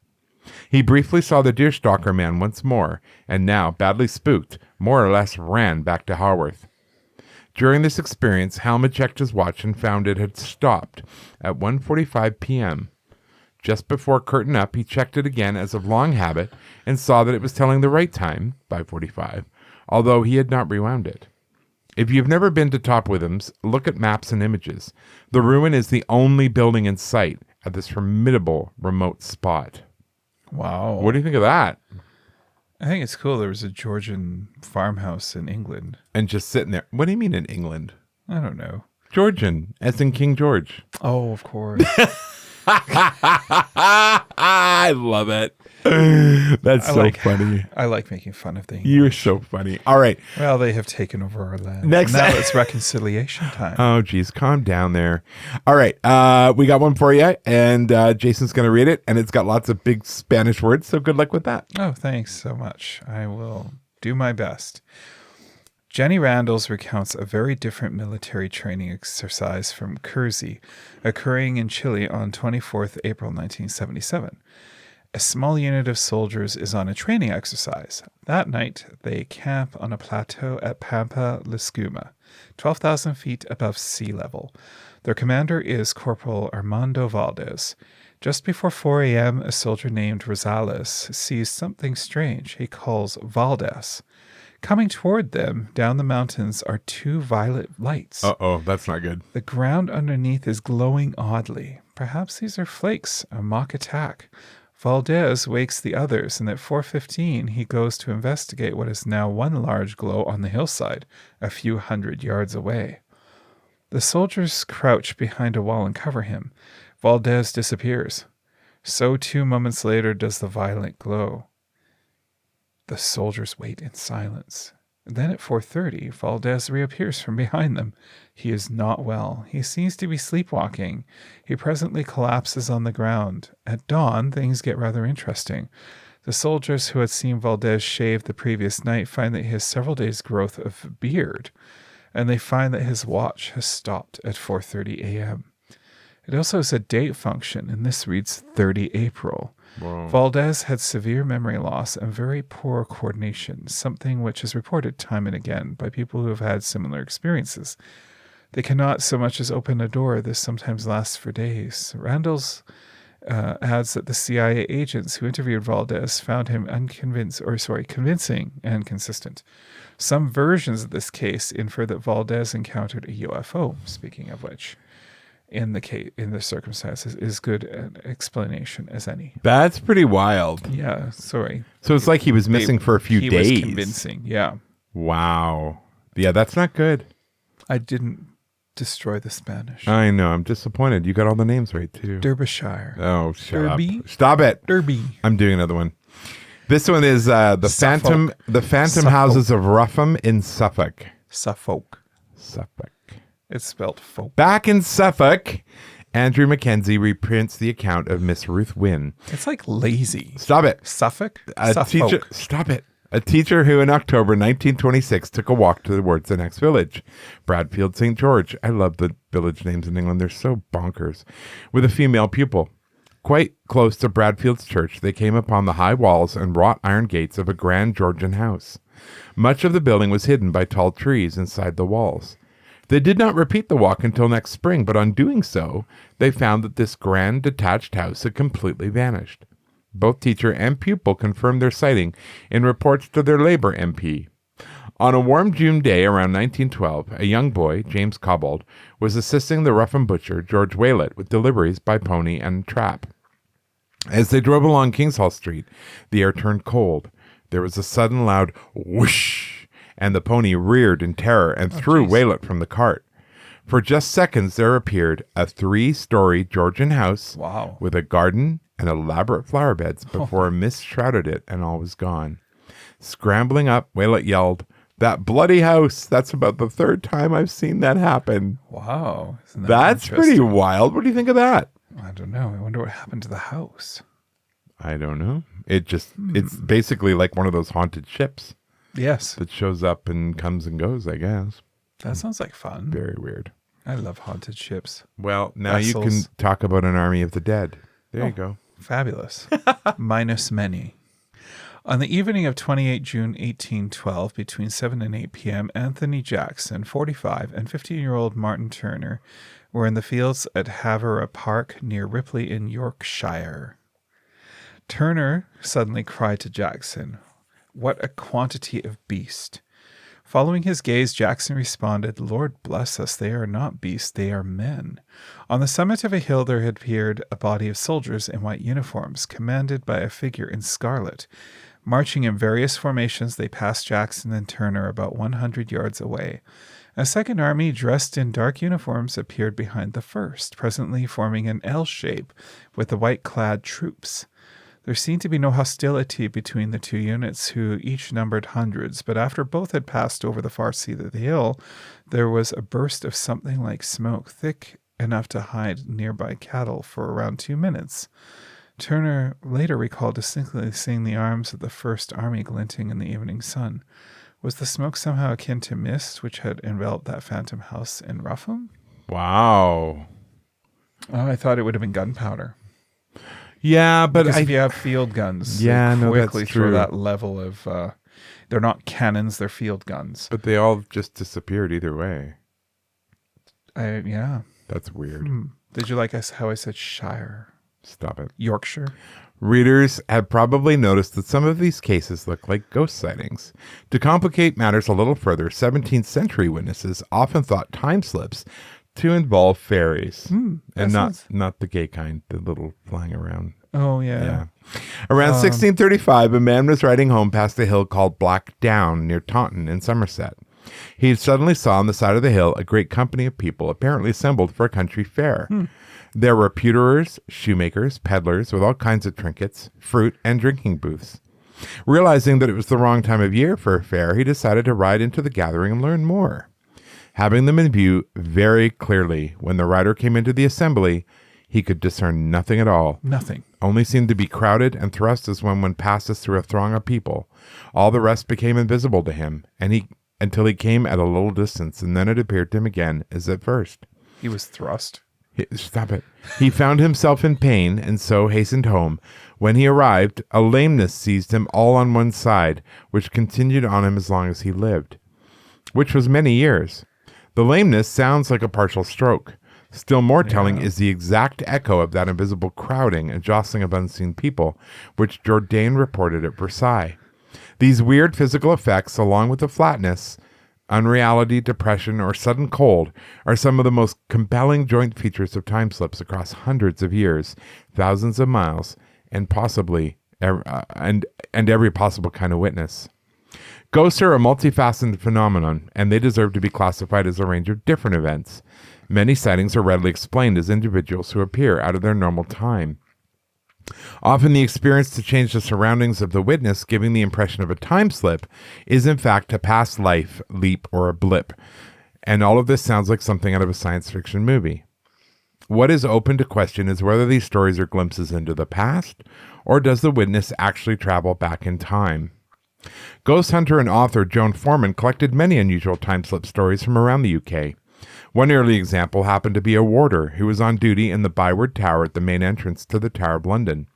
He briefly saw the deerstalker man once more, and now, badly spooked, more or less ran back to Haworth. During this experience, Helm had checked his watch and found it had stopped at 1:45 p.m. Just before curtain up, he checked it again as of long habit and saw that it was telling the right time, 5:45, although he had not rewound it. If you've never been to Top Withens, look at maps and images. The ruin is the only building in sight at this formidable remote spot. Wow. What do you think of that? I think it's cool. There was a Georgian farmhouse in England. And just sitting there. What do you mean in England? I don't know. Georgian, as in King George. Oh, of course. I love it. That's so funny. I like making fun of things. You're so funny. All right. Well, they have taken over our land. Now it's reconciliation time. Oh, geez. Calm down there. All right. We got one for you, and Jason's going to read it, and it's got lots of big Spanish words, so good luck with that. Oh, thanks so much. I will do my best. Jenny Randalls recounts a very different military training exercise from Curzy, occurring in Chile on 24th April 1977. A small unit of soldiers is on a training exercise. That night, they camp on a plateau at Pampa Lascuma, 12,000 feet above sea level. Their commander is Corporal Armando Valdez. Just before 4 a.m., a soldier named Rosales sees something strange he calls Valdez. Coming toward them down the mountains are 2 violet lights. Uh-oh, that's not good. The ground underneath is glowing oddly. Perhaps these are flakes, a mock attack. Valdez wakes the others, and at 4:15 he goes to investigate what is now one large glow on the hillside, a few hundred yards away. The soldiers crouch behind a wall and cover him. Valdez disappears. So 2 moments later does the violet glow. The soldiers wait in silence. Then at 4:30, Valdez reappears from behind them. He is not well. He seems to be sleepwalking. He presently collapses on the ground. At dawn, things get rather interesting. The soldiers who had seen Valdez shave the previous night find that he has several days' growth of beard, and they find that his watch has stopped at 4:30 a.m. It also has a date function, and this reads 30 April. Whoa. Valdez had severe memory loss and very poor coordination, something which is reported time and again by people who have had similar experiences. They cannot so much as open a door. This sometimes lasts for days. Randall's adds that the CIA agents who interviewed Valdez found him convincing and consistent. Some versions of this case infer that Valdez encountered a UFO, speaking of which. In the circumstances, is good an explanation as any. That's pretty wild. Yeah, sorry. So it's like he was missing for a few days. He was convincing, yeah. Wow. Yeah, that's not good. I didn't destroy the Spanish. I know. I'm disappointed. You got all the names right, too. Derbyshire. Oh, shut Derby? up. Stop it. Derby. I'm doing another one. This one is the Suffolk. Phantom Houses of Rougham in Suffolk. Suffolk. Suffolk. It's spelled folk. Back in Suffolk, Andrew Mackenzie reprints the account of Miss Ruth Wynne. It's like lazy. Stop it. Suffolk? Teacher. Stop it. A teacher who in October 1926 took a walk towards the next village, Bradfield St. George. I love the village names in England. They're so bonkers. With a female pupil. Quite close to Bradfield's church, they came upon the high walls and wrought iron gates of a grand Georgian house. Much of the building was hidden by tall trees inside the walls. They did not repeat the walk until next spring, but on doing so, they found that this grand detached house had completely vanished. Both teacher and pupil confirmed their sighting in reports to their Labour MP. On a warm June day around 1912, a young boy, James Cobbold, was assisting the Rougham butcher, George Waylett, with deliveries by pony and trap. As they drove along Kingshall Street, the air turned cold. There was a sudden loud whoosh, and the pony reared in terror and threw Waylett from the cart. For just seconds, there appeared a 3-story Georgian house with a garden and elaborate flower beds before a mist shrouded it and all was gone. Scrambling up, Waylett yelled, "That bloody house! That's about the 3rd time I've seen that happen." Wow. Isn't that That's pretty wild. What do you think of that? I don't know. I wonder what happened to the house. I don't know. It's basically like one of those haunted ships. Yes. That shows up and comes and goes, I guess. That sounds like fun. Very weird. I love haunted ships. Well, now Vessels. you can talk about an army of the dead. There you go. Fabulous. Minus many. On the evening of 28 June 1812, between 7 and 8 p.m., Anthony Jackson, 45, and 15-year-old Martin Turner were in the fields at Havera Park near Ripley in Yorkshire. Turner suddenly cried to Jackson, "What a quantity of beast." Following his gaze, Jackson responded, "Lord bless us, they are not beasts, they are men." On the summit of a hill there had appeared a body of soldiers in white uniforms, commanded by a figure in scarlet. Marching in various formations, they passed Jackson and Turner about 100 yards away. A second army, dressed in dark uniforms, appeared behind the first, presently forming an L shape with the white-clad troops. There seemed to be no hostility between the two units, who each numbered hundreds, but after both had passed over the far side of the hill, there was a burst of something like smoke, thick enough to hide nearby cattle for around 2 minutes. Turner later recalled distinctly seeing the arms of the first army glinting in the evening sun. Was the smoke somehow akin to mist which had enveloped that phantom house in Rougham? Wow. Oh, I thought it would have been gunpowder. Yeah, but because if you have field guns, yeah, they quickly that's throw true. that level of. They're not cannons; they're field guns. But they all just disappeared either way. Yeah. That's weird. Did you like how I said Shire? Stop it. Yorkshire. Readers have probably noticed that some of these cases look like ghost sightings. To complicate matters a little further, 17th century witnesses often thought time slips to involve fairies. And not the gay kind, the little flying around. Oh, yeah. Around 1635, a man was riding home past a hill called Black Down near Taunton in Somerset. He suddenly saw on the side of the hill a great company of people apparently assembled for a country fair. There were pewterers, shoemakers, peddlers with all kinds of trinkets, fruit, and drinking booths. Realizing that it was the wrong time of year for a fair, he decided to ride into the gathering and learn more. Having them in view very clearly, when the rider came into the assembly, he could discern nothing at all. Nothing. Only seemed to be crowded and thrust as when one passes through a throng of people. All the rest became invisible to him, until he came at a little distance, and then it appeared to him again as at first. He was thrust. Stop it. He found himself in pain, and so hastened home. When he arrived, a lameness seized him all on one side, which continued on him as long as he lived, which was many years. The lameness sounds like a partial stroke. Still more telling is the exact echo of that invisible crowding and jostling of unseen people, which Jourdain reported at Versailles. These weird physical effects, along with the flatness, unreality, depression, or sudden cold, are some of the most compelling joint features of time slips across hundreds of years, thousands of miles, and possibly every possible kind of witness. Ghosts are a multifaceted phenomenon, and they deserve to be classified as a range of different events. Many sightings are readily explained as individuals who appear out of their normal time. Often the experience to change the surroundings of the witness, giving the impression of a time slip, is in fact a past life leap or a blip. And all of this sounds like something out of a science fiction movie. What is open to question is whether these stories are glimpses into the past, or does the witness actually travel back in time? Ghost hunter and author Joan Foreman collected many unusual time slip stories from around the UK. One early example happened to be a warder who was on duty in the Byward Tower at the main entrance to the Tower of London.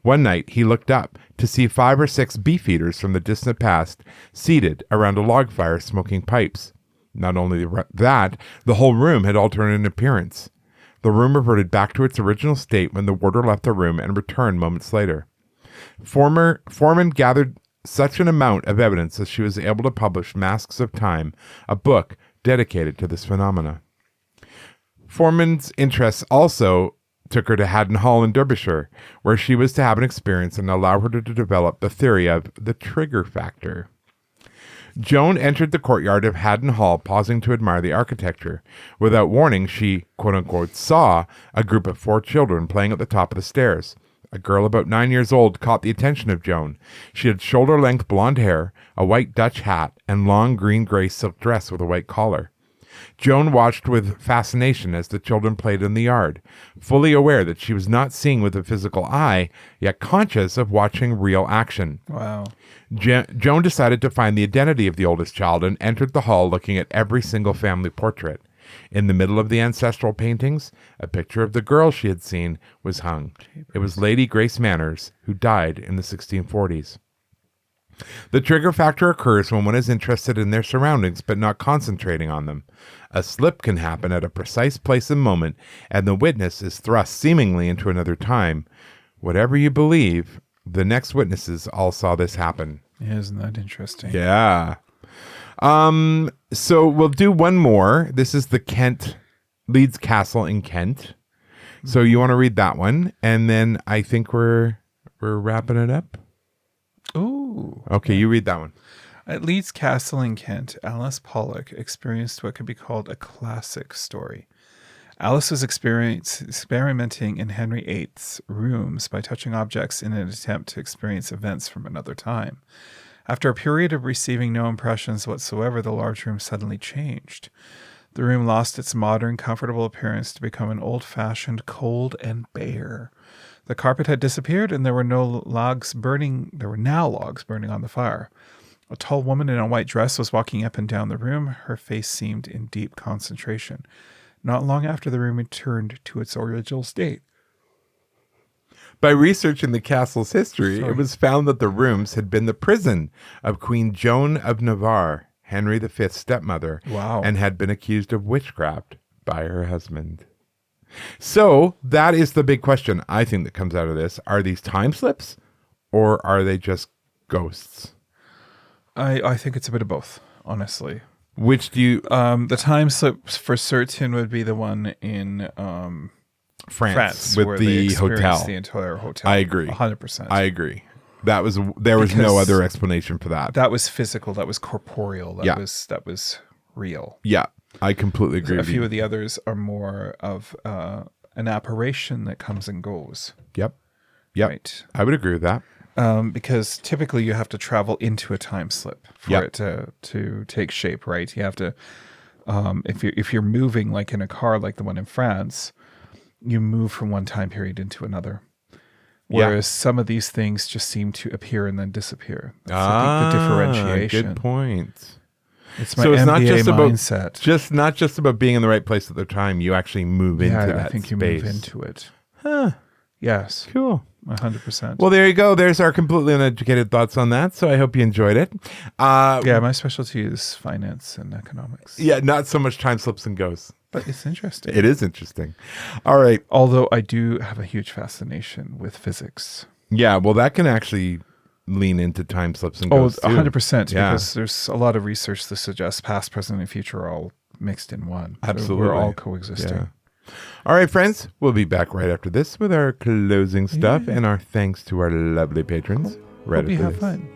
One night he looked up to see 5 or 6 beefeaters from the distant past seated around a log fire smoking pipes. Not only that, the whole room had altered in appearance. The room reverted back to its original state when the warder left the room and returned moments later. Foreman gathered such an amount of evidence that she was able to publish Masks of Time, a book dedicated to this phenomena. Foreman's interests also took her to Haddon Hall in Derbyshire, where she was to have an experience and allow her to develop the theory of the trigger factor. Joan entered the courtyard of Haddon Hall, pausing to admire the architecture. Without warning, she, quote-unquote, saw a group of 4 children playing at the top of the stairs. A girl about 9 years old caught the attention of Joan. She had shoulder-length blonde hair, a white Dutch hat, and long green-gray silk dress with a white collar. Joan watched with fascination as the children played in the yard, fully aware that she was not seeing with the physical eye, yet conscious of watching real action. Wow. Joan decided to find the identity of the oldest child and entered the hall looking at every single family portrait. In the middle of the ancestral paintings, a picture of the girl she had seen was hung. It was Lady Grace Manners, who died in the 1640s. The trigger factor occurs when one is interested in their surroundings but not concentrating on them. A slip can happen at a precise place and moment, and the witness is thrust seemingly into another time. Whatever you believe, the next witnesses all saw this happen. Yeah, isn't that interesting? Yeah. So we'll do one more. This is the Leeds Castle in Kent. So you want to read that one, and then I think we're wrapping it up. Ooh. Okay, you read that one. At Leeds Castle in Kent, Alice Pollock experienced what could be called a classic story. Alice was experimenting in Henry VIII's rooms by touching objects in an attempt to experience events from another time. After a period of receiving no impressions whatsoever, the large room suddenly changed. The room lost its modern, comfortable appearance to become an old-fashioned, cold and bare. The carpet had disappeared, and there were now logs burning on the fire. A tall woman in a white dress was walking up and down the room. Her face seemed in deep concentration. Not long after, the room returned to its original state. By researching the castle's history, it was found that the rooms had been the prison of Queen Joan of Navarre, Henry V's stepmother, Wow. and had been accused of witchcraft by her husband. So that is the big question I think that comes out of this. Are these time slips or are they just ghosts? I think it's a bit of both, honestly. Which do you... the time slip for certain would be the one in France with where the they hotel. the entire hotel. I agree. 100%. I agree. There was no other explanation for that. That was physical. That was corporeal. That was real. Yeah, I completely agree. A with few you. of the others are more of an apparition that comes and goes. Yep. Right. I would agree with that. Because typically you have to travel into a time slip for it to take shape, right? You have to, if you're moving like in a car, like the one in France, you move from one time period into another. Whereas some of these things just seem to appear and then disappear. That's, I think, the differentiation. Good point. It's my So it's MBA not just mindset. not just about being in the right place at the time. You actually move into that I think space. you move into it. Huh. Yes. Cool. 100%. Well, there you go. There's our completely uneducated thoughts on that. So I hope you enjoyed it. Yeah, my specialty is finance and economics. Yeah, not so much time slips and ghosts. But it's interesting. It is interesting. All right. Although I do have a huge fascination with physics. Yeah, well, that can actually lean into time slips and ghosts too. 100%. Yeah. Because there's a lot of research that suggests past, present, and future are all mixed in one. Absolutely. We're all coexisting. Yeah. All right, friends. We'll be back right after this with our closing stuff and our thanks to our lovely patrons. Right Hope you after have this. fun.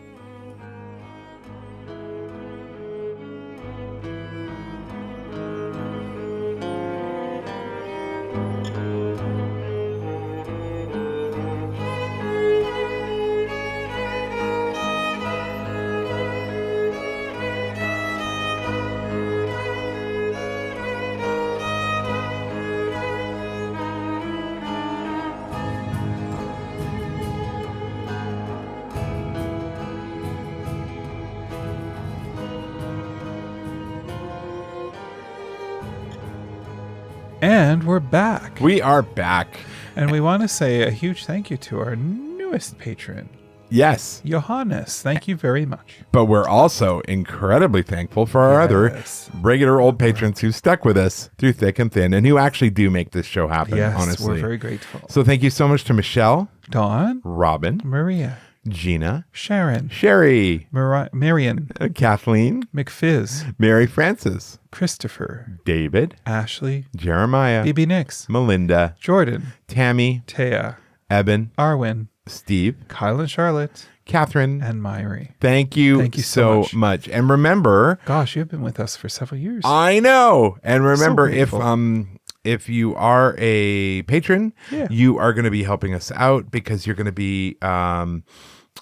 And we're back. We are back. And we want to say a huge thank you to our newest patron, Yes. Johannes. Thank you very much. But we're also incredibly thankful for our other regular old patrons who stuck with us through thick and thin and who actually do make this show happen, Yes, honestly. we're very grateful. So thank you so much to Michelle, Dawn, Robin, Maria, Gina, Sharon, Sherry, Marion, Kathleen, McFizz, Mary Frances, Christopher, David, Ashley, Jeremiah, BB Nix, Melinda, Jordan, Tammy, Taya, Eben, Arwen, Steve, Kyle and Charlotte, Catherine, and Myri. Thank you so much. And remember, gosh, you've been with us for several years. I know. And remember, So if you are a patron, Yeah. you are going to be helping us out because you're going to be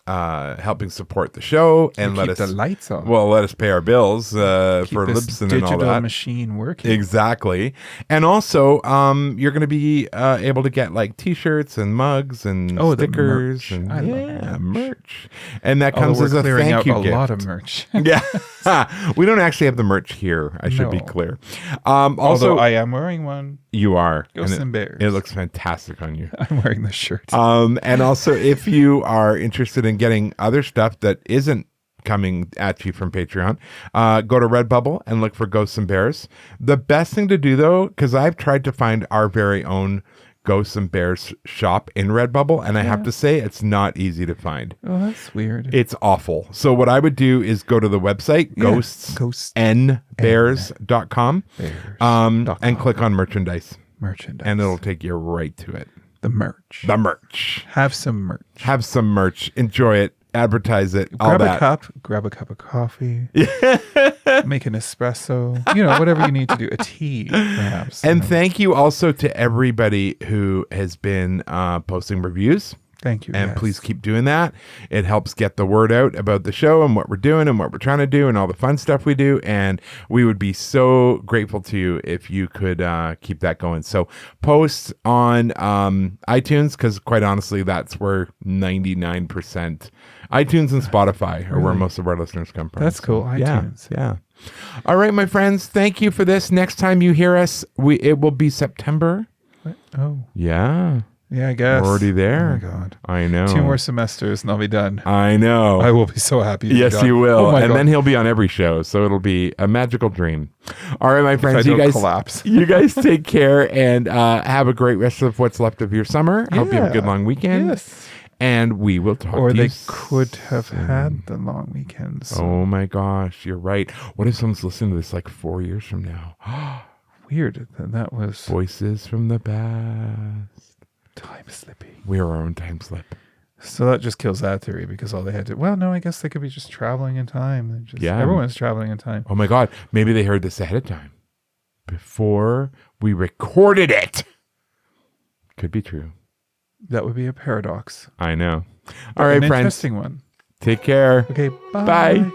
helping support the show and keep the lights on. Well, let us pay our bills Keep for this Libsyn and all digital that. machine working. Exactly. And also, you're going to be able to get like t-shirts and mugs and stickers. The merch. And, I love merch. And that Although comes as we're a clearing thank out you a gift. lot of merch. Yeah. We don't actually have the merch here. I should be No. clear. Although Also, I am wearing one. you are. Ghosts and and Bears. It looks fantastic on you. I'm wearing the shirt. And also, if you are interested in getting other stuff that isn't coming at you from Patreon, go to Redbubble and look for Ghosts and Bears. The best thing to do, though, because I've tried to find our very own Ghosts and Bears shop in Redbubble, and I have to say it's not easy to find. Oh, that's weird. It's awful. So what I would do is go to the website, ghostsnbears.com, and click on merchandise. And it'll take you right to it. The merch. The merch. Have some merch. Have some merch. Enjoy it. Advertise it. All Grab that. a cup. Grab a cup of coffee. Make an espresso. Whatever you need to do. A tea, perhaps. And thank you also to everybody who has been posting reviews. Thank you. And please keep doing that. It helps get the word out about the show and what we're doing and what we're trying to do and all the fun stuff we do. And we would be so grateful to you if you could keep that going. So post on iTunes, because quite honestly, that's where 99%, iTunes and Spotify are where most of our listeners come from. That's cool. iTunes. Yeah. All right, my friends. Thank you for this. Next time you hear us, it will be September. What? Oh. Yeah. Yeah, I guess. We're already there. Oh my God. I know. 2 more semesters and I'll be done. I know. I will be so happy. Yes, you will. Oh my And God. then he'll be on every show. So it'll be a magical dream. All right, my friends, I you don't guys collapse. you guys take care and have a great rest of what's left of your summer. I hope you have a good long weekend. Yes. And we will talk Or to they you could have soon. had the long weekends. Oh my gosh, you're right. What if someone's listening to this like 4 years from now? Weird. That was Voices from the past. time slipping. We are our own time slip. So that just kills that theory because all they had to. Well, no, I guess they could be just traveling in time. Yeah. Everyone's traveling in time. Oh my God, maybe they heard this ahead of time before we recorded it. Could be true. That would be a paradox. I know. All right, An friends. interesting one. Take care. Okay, bye. Bye.